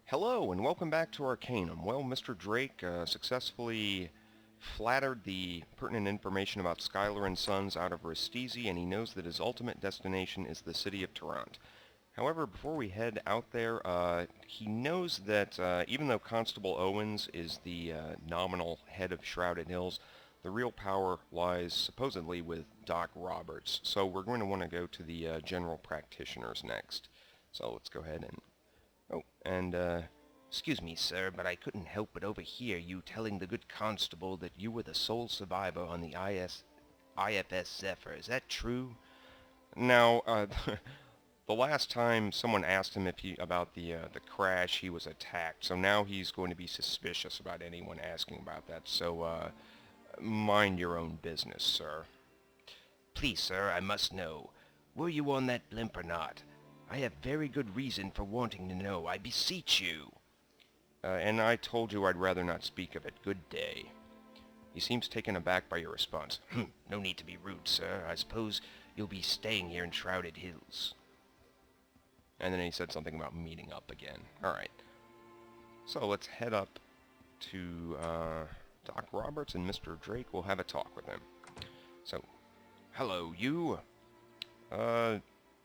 Hello and welcome back to Arcanum. Well, Mr. Drake successfully flattered the pertinent information about Skylar and Sons out of Restisi, and he knows that his ultimate destination is the city of Toronto. However, before we head out there, he knows that even though Constable Owens is the nominal head of Shrouded Hills, the real power lies supposedly with Doc Roberts. So we're going to want to go to the general practitioners next. So let's go ahead and excuse me, sir, but I couldn't help but overhear you telling the good constable that you were the sole survivor on the IFS Zephyr. Is that true? Now, the last time someone asked him about the crash, he was attacked. So now he's going to be suspicious about anyone asking about that. So, mind your own business, sir. Please, sir, I must know. Were you on that blimp or not? I have very good reason for wanting to know. I beseech you. And I told you I'd rather not speak of it. Good day. He seems taken aback by your response. No need to be rude, sir. I suppose you'll be staying here in Shrouded Hills. And then he said something about meeting up again. Alright. So let's head up to Doc Roberts and Mr. Drake. We'll have a talk with him. So, hello, you.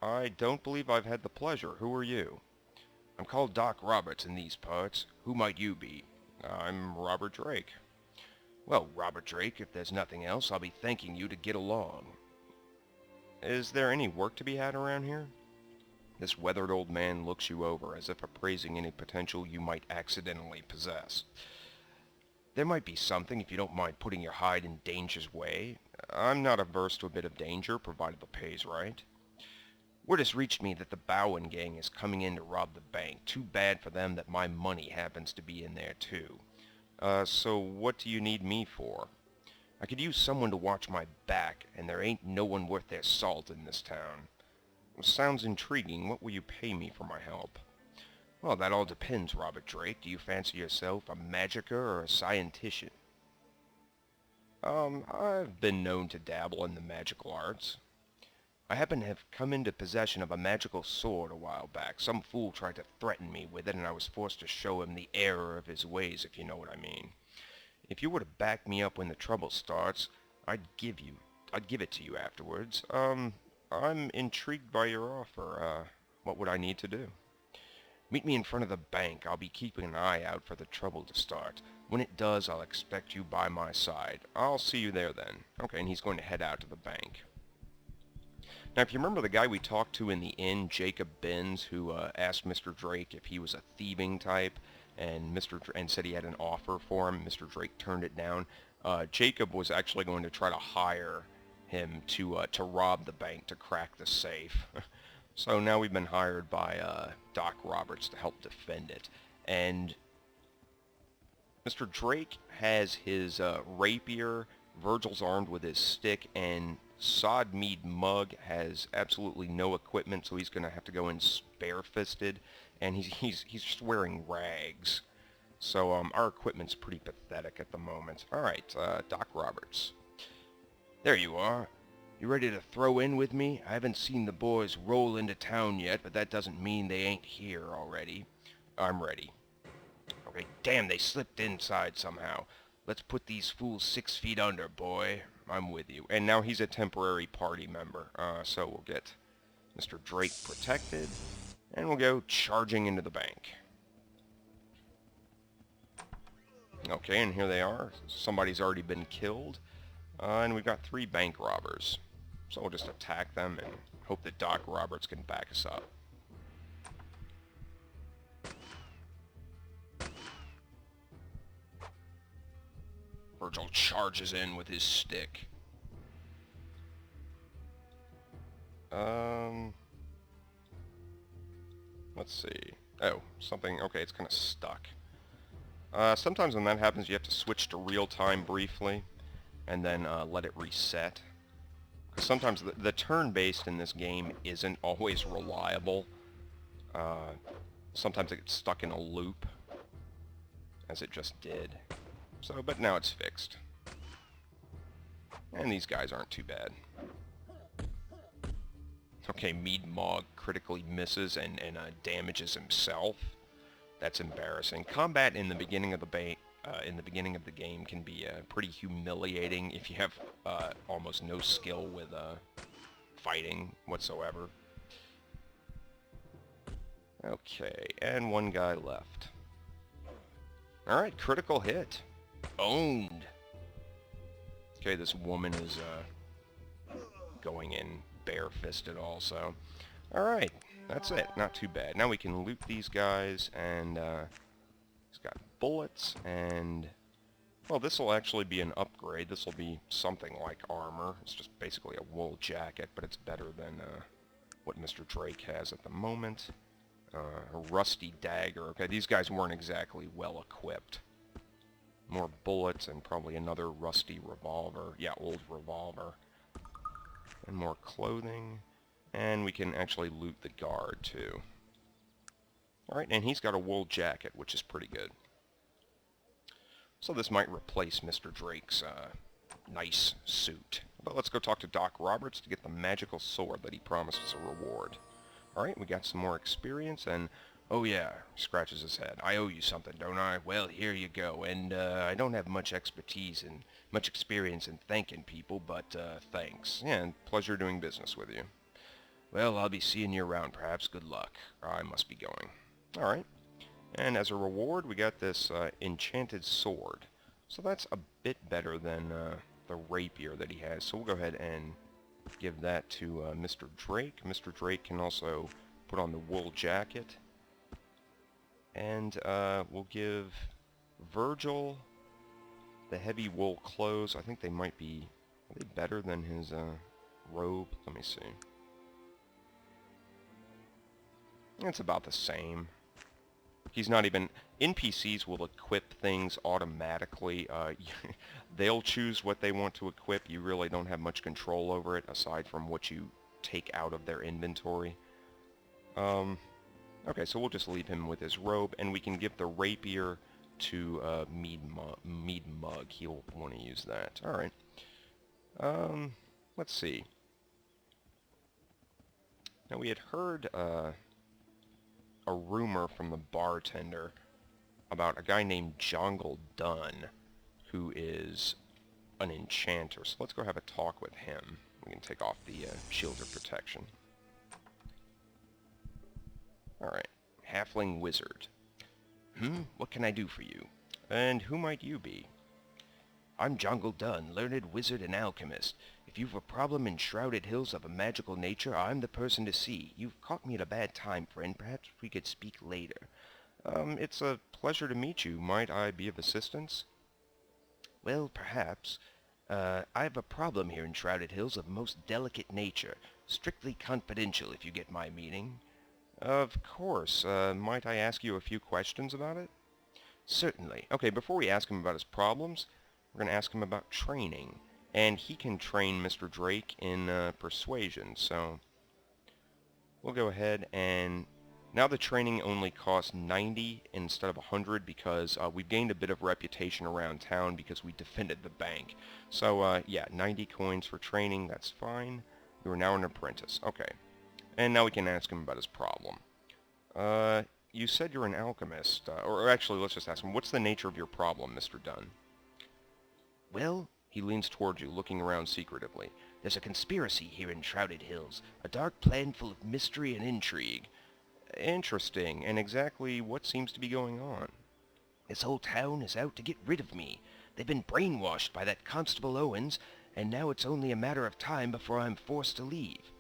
I don't believe I've had the pleasure. Who are you? I'm called Doc Roberts in these parts. Who might you be? I'm Robert Drake. Well, Robert Drake, if there's nothing else, I'll be thanking you to get along. Is there any work to be had around here? This weathered old man looks you over as if appraising any potential you might accidentally possess. There might be something if you don't mind putting your hide in danger's way. I'm not averse to a bit of danger, provided the pay's right. Word has reached me that the Bowen gang is coming in to rob the bank. Too bad for them that my money happens to be in there too. So what do you need me for? I could use someone to watch my back, and there ain't no one worth their salt in this town. Sounds intriguing. What will you pay me for my help? Well, that all depends, Robert Drake. Do you fancy yourself a magicier or a scientician? I've been known to dabble in the magical arts. I happen to have come into possession of a magical sword a while back. Some fool tried to threaten me with it, and I was forced to show him the error of his ways, if you know what I mean. If you were to back me up when the trouble starts, I'd give it to you afterwards. I'm intrigued by your offer. What would I need to do? Meet me in front of the bank. I'll be keeping an eye out for the trouble to start. When it does, I'll expect you by my side. I'll see you there then. Okay, and he's going to head out to the bank. Now, if you remember the guy we talked to in the inn, Jacob Benz, who asked Mr. Drake if he was a thieving type, and said he had an offer for him, Mr. Drake turned it down. Jacob was actually going to try to hire him to rob the bank, to crack the safe. So now we've been hired by Doc Roberts to help defend it. And Mr. Drake has his rapier, Virgil's armed with his stick, and Sodmead Mug has absolutely no equipment, so he's going to have to go in bare-fisted, and he's just wearing rags. So our equipment's pretty pathetic at the moment. Alright, Doc Roberts. There you are. You ready to throw in with me? I haven't seen the boys roll into town yet, but that doesn't mean they ain't here already. I'm ready. Okay, damn, they slipped inside somehow. Let's put these fools 6 feet under, boy. I'm with you. And now he's a temporary party member. So we'll get Mr. Drake protected, and we'll go charging into the bank. Okay, and here they are. Somebody's already been killed. And we've got 3 bank robbers. So we'll just attack them and hope that Doc Roberts can back us up. Virgil charges in with his stick. Let's see. Oh, something. Okay, it's kind of stuck. Sometimes when that happens, you have to switch to real time briefly, and then let it reset. Because sometimes the turn-based in this game isn't always reliable. Sometimes it gets stuck in a loop, as it just did. So, but now it's fixed. And these guys aren't too bad. Okay, Mead Mogg critically misses and damages himself. That's embarrassing. Combat in the beginning of the game can be pretty humiliating if you have almost no skill with fighting whatsoever. Okay, and one guy left. Alright, critical hit. Owned. Okay, this woman is going in bare-fisted also. Alright, that's it. Not too bad. Now we can loot these guys, and he's got bullets, and... well, this will actually be an upgrade. This will be something like armor. It's just basically a wool jacket, but it's better than what Mr. Drake has at the moment. A rusty dagger. Okay, these guys weren't exactly well equipped. More bullets and probably another rusty revolver. Yeah, old revolver. And more clothing. And we can actually loot the guard, too. Alright, and he's got a wool jacket, which is pretty good. So this might replace Mr. Drake's nice suit. But let's go talk to Doc Roberts to get the magical sword that he promised as a reward. Alright, we got some more experience, and... oh yeah, scratches his head. I owe you something, don't I? Well, here you go. And I don't have much expertise and much experience in thanking people, but thanks. Yeah, and pleasure doing business with you. Well, I'll be seeing you around, perhaps. Good luck. I must be going. Alright. And as a reward, we got this enchanted sword. So that's a bit better than the rapier that he has. So we'll go ahead and give that to Mr. Drake. Mr. Drake can also put on the wool jacket. And we'll give Virgil the heavy wool clothes. I think they might be... are they better than his robe? Let me see. It's about the same. He's not even... NPCs will equip things automatically. They'll choose what they want to equip. You really don't have much control over it, aside from what you take out of their inventory. Okay, so we'll just leave him with his robe, and we can give the rapier to Mead Mug. He'll want to use that. Alright. Let's see. Now, we had heard a rumor from the bartender about a guy named Jongle Dunn, who is an enchanter. So let's go have a talk with him. We can take off the shield of protection. Alright. Halfling Wizard. What can I do for you? And who might you be? I'm Jongle Dunn, learned wizard and alchemist. If you've a problem in Shrouded Hills of a magical nature, I'm the person to see. You've caught me at a bad time, friend. Perhaps we could speak later. It's a pleasure to meet you. Might I be of assistance? Well, perhaps. I have a problem here in Shrouded Hills of a most delicate nature. Strictly confidential, if you get my meaning. Of course. Might I ask you a few questions about it? Certainly. Okay, before we ask him about his problems, we're going to ask him about training. And he can train Mr. Drake in persuasion, so we'll go ahead and... now the training only costs 90 instead of 100 because we've gained a bit of reputation around town because we defended the bank. So, yeah, 90 coins for training, that's fine. You are now an apprentice. Okay. And now we can ask him about his problem. You said you're an alchemist. Or actually, let's just ask him, what's the nature of your problem, Mr. Dunn? Well... he leans towards you, looking around secretively. There's a conspiracy here in Shrouded Hills. A dark plan full of mystery and intrigue. Interesting. And exactly what seems to be going on? This whole town is out to get rid of me. They've been brainwashed by that Constable Owens, and now it's only a matter of time before I'm forced to leave.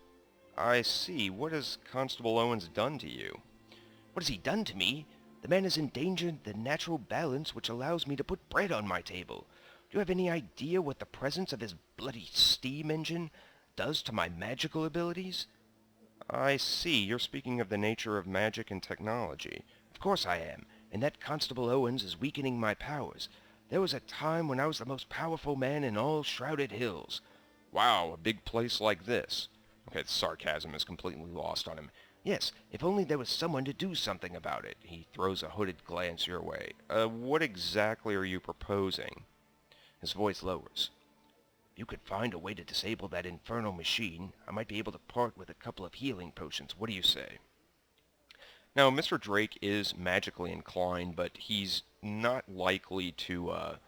I see. What has Constable Owens done to you? What has he done to me? The man has endangered the natural balance which allows me to put bread on my table. Do you have any idea what the presence of his bloody steam engine does to my magical abilities? I see. You're speaking of the nature of magic and technology. Of course I am, and that Constable Owens is weakening my powers. There was a time when I was the most powerful man in all Shrouded Hills. Wow, a big place like this. Okay, the sarcasm is completely lost on him. Yes, if only there was someone to do something about it. He throws a hooded glance your way. What exactly are you proposing? His voice lowers. If you could find a way to disable that infernal machine, I might be able to part with a couple of healing potions. What do you say? Now, Mr. Drake is magically inclined, but he's not likely to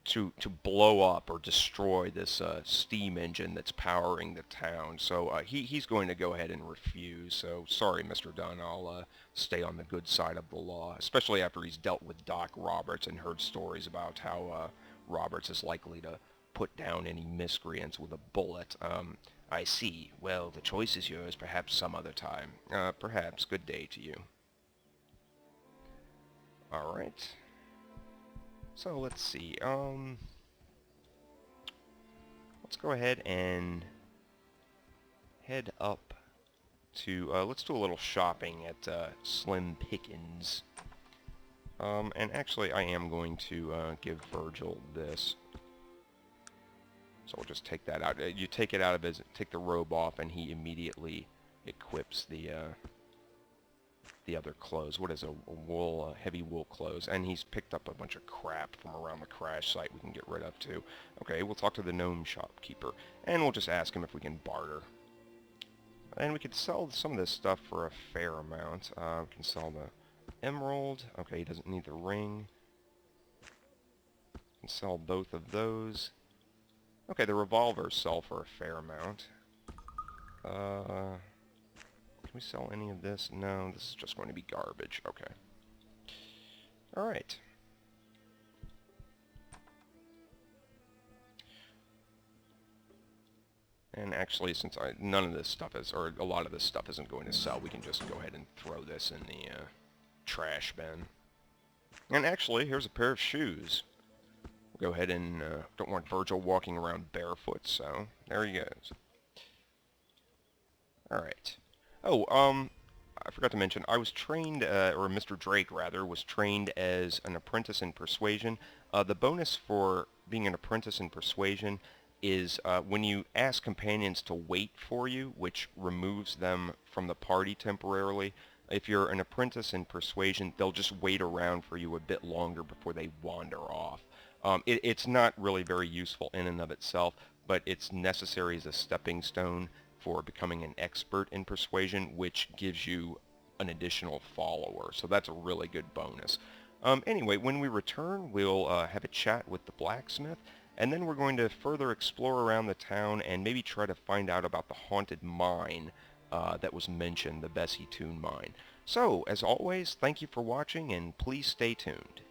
to blow up or destroy this steam engine that's powering the town. So he's going to go ahead and refuse. So sorry, Mr. Dunn, I'll stay on the good side of the law, especially after he's dealt with Doc Roberts and heard stories about how Roberts is likely to put down any miscreants with a bullet. I see. Well, the choice is yours. Perhaps some other time. Perhaps. Good day to you. All right. So let's see. Let's go ahead and head up to. Let's do a little shopping at Slim Pickens. And actually, I am going to give Virgil this. So we'll just take that out. You take it out of his, take the robe off, and he immediately equips the other clothes. What is a wool, heavy wool clothes? And he's picked up a bunch of crap from around the crash site we can get rid of too. Okay, we'll talk to the gnome shopkeeper, and we'll just ask him if we can barter. And we could sell some of this stuff for a fair amount. We can sell the emerald. Okay, he doesn't need the ring. We can sell both of those. Okay, the revolvers sell for a fair amount. Can we sell any of this? No, this is just going to be garbage. Okay. Alright. And actually, since none of this stuff is, or a lot of this stuff isn't going to sell, we can just go ahead and throw this in the trash bin. And actually, here's a pair of shoes. We'll go ahead and, don't want Virgil walking around barefoot, so there he goes. Alright. Oh, I forgot to mention, I was trained, or Mr. Drake, rather, was trained as an apprentice in persuasion. The bonus for being an apprentice in persuasion is when you ask companions to wait for you, which removes them from the party temporarily. If you're an apprentice in persuasion, they'll just wait around for you a bit longer before they wander off. It's not really very useful in and of itself, but it's necessary as a stepping stone for becoming an expert in persuasion, which gives you an additional follower. So that's a really good bonus. Anyway, when we return, we'll have a chat with the blacksmith, and then we're going to further explore around the town and maybe try to find out about the haunted mine that was mentioned, the Bessie Toon mine. So, as always, thank you for watching, and please stay tuned.